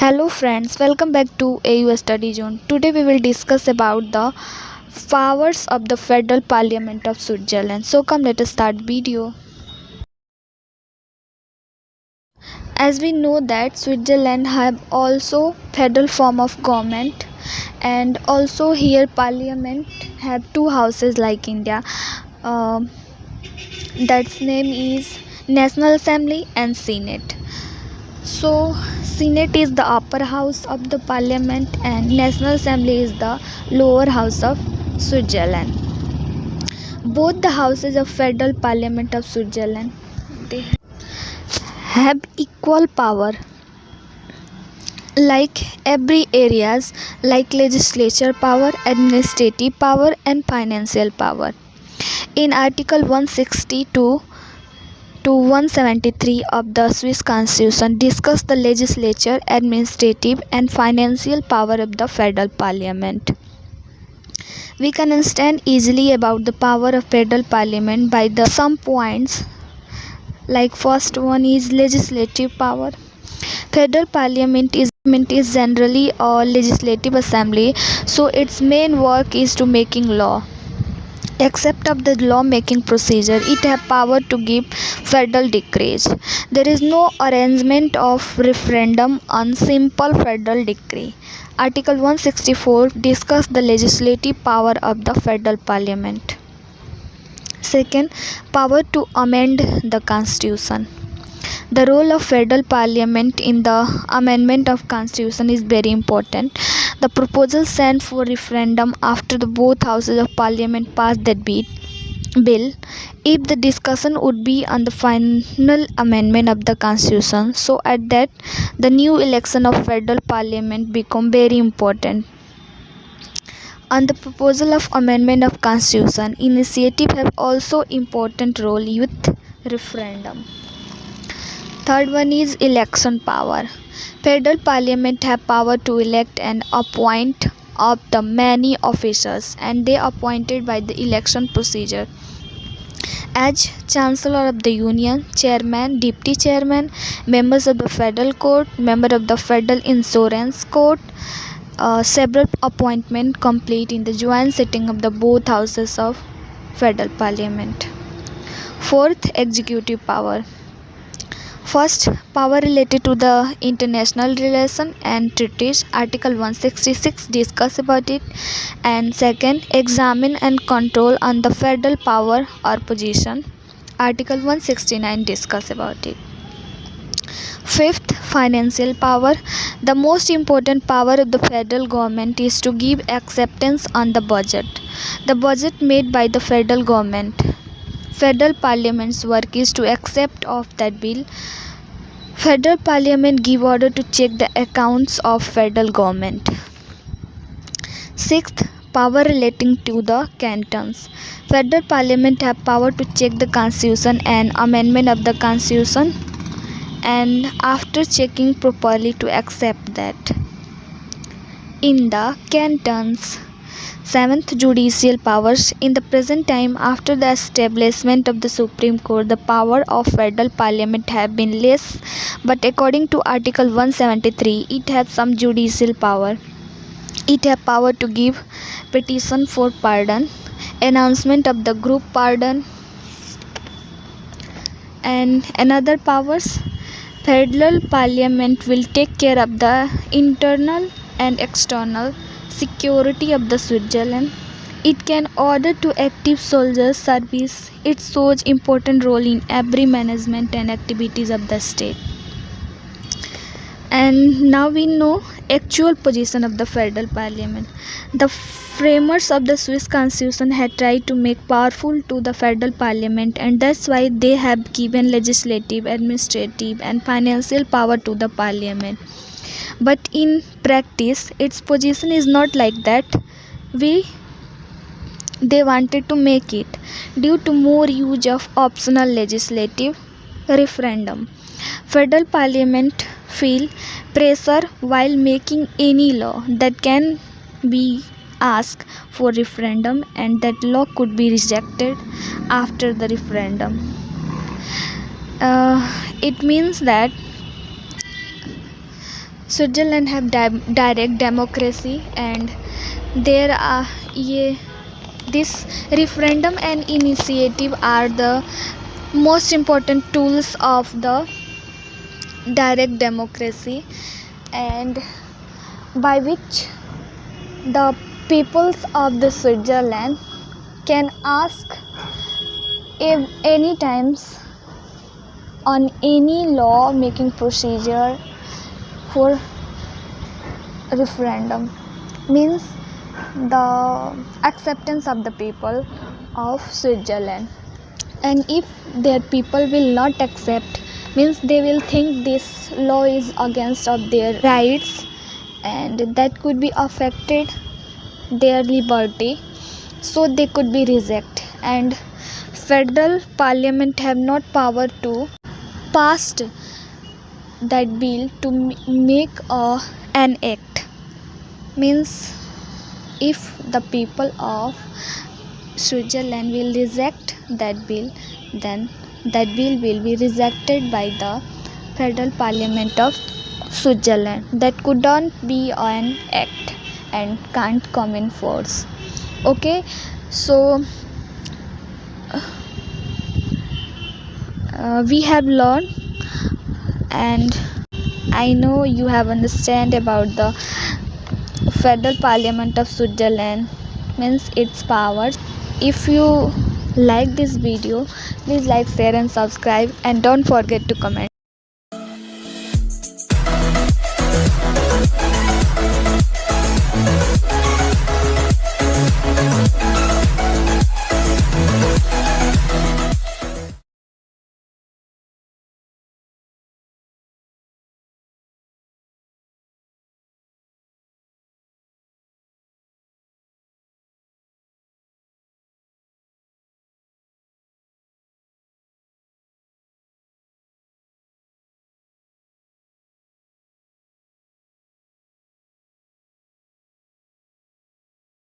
Hello friends, welcome back to AU Study Zone. Today we will discuss about the powers of the Federal Parliament of Switzerland. So come let us start video. As we know that Switzerland have also federal form of government, and also here parliament have two houses like India. Um that's name is National Assembly and Senate. So, Senate is the upper house of the parliament and National Assembly is the lower house of Switzerland. Both the houses of federal parliament of Switzerland, they have equal power, like every areas like legislature power, administrative power and financial power. In Article 162 to 173 of the Swiss Constitution discuss the legislature, administrative and financial power of the federal parliament. We can understand easily about the power of federal parliament by the some points, like first one is legislative power. Federal parliament is generally a legislative assembly, so its main work is to making law. Except of the law-making procedure, it have power to give federal decrees. There is no arrangement of referendum on simple federal decree. Article 164 discuss the legislative power of the federal parliament. Second, power to amend the constitution. The role of federal parliament in the amendment of constitution is very important. The proposal sent for referendum after the both houses of parliament pass that bill, if the discussion would be on the final amendment of the constitution, so at that the new election of federal parliament become very important. On the proposal of amendment of constitution, initiative have also important role with referendum. Third one is election power. Federal parliament have power to elect and appoint of the many officers, and they appointed by the election procedure. As Chancellor of the Union, Chairman, Deputy Chairman, members of the Federal Court, member of the Federal Insurance Court, several appointment complete in the joint sitting of the both houses of Federal Parliament. Fourth, executive power. First, power related to the international relation and treaties, Article 166 discuss about it, and second, examine and control on the federal power or position, Article 169 discuss about it. Fifth, financial power. The most important power of the federal government is to give acceptance on the budget. The budget made by the federal government. Federal Parliament's work is to accept of that bill. Federal Parliament give order to check the accounts of federal government. Sixth, power relating to the cantons. Federal Parliament have power to check the constitution and amendment of the constitution, and after checking properly to accept that. In the cantons. Seventh, judicial powers. In the present time, after the establishment of the Supreme Court, the power of federal parliament have been less, but according to Article 173, it has some judicial power. It have power to give petition for pardon, announcement of the group pardon, and another powers. Federal parliament will take care of the internal and external security of the Switzerland. It can order to active soldiers service. It shows important role in every management and activities of the state. And now we know actual position of the federal parliament. The framers of the Swiss Constitution had tried to make powerful to the federal parliament, and that's why they have given legislative, administrative and financial power to the parliament. But in practice its position is not like that. They wanted to make it due to more use of optional legislative referendum. Federal parliament feel pressure while making any law that can be asked for referendum, and that law could be rejected after the referendum. It means that Switzerland have direct democracy, and there are this referendum and initiative are the most important tools of the direct democracy, and by which the peoples of the Switzerland can ask any times on any law making procedure for referendum, means the acceptance of the people of Switzerland. And if their people will not accept, means they will think this law is against of their rights, and that could be affected their liberty, so they could be reject. And federal parliament have not power to pass that bill to make an act, means if the people of Switzerland will reject that bill, then that bill will be rejected by the federal parliament of Switzerland. That could not be an act and can't come in force. Okay, so we have learned, and I know you have understand about the federal parliament of Switzerland, means its powers. If you like this video, please like, share and subscribe, and don't forget to comment.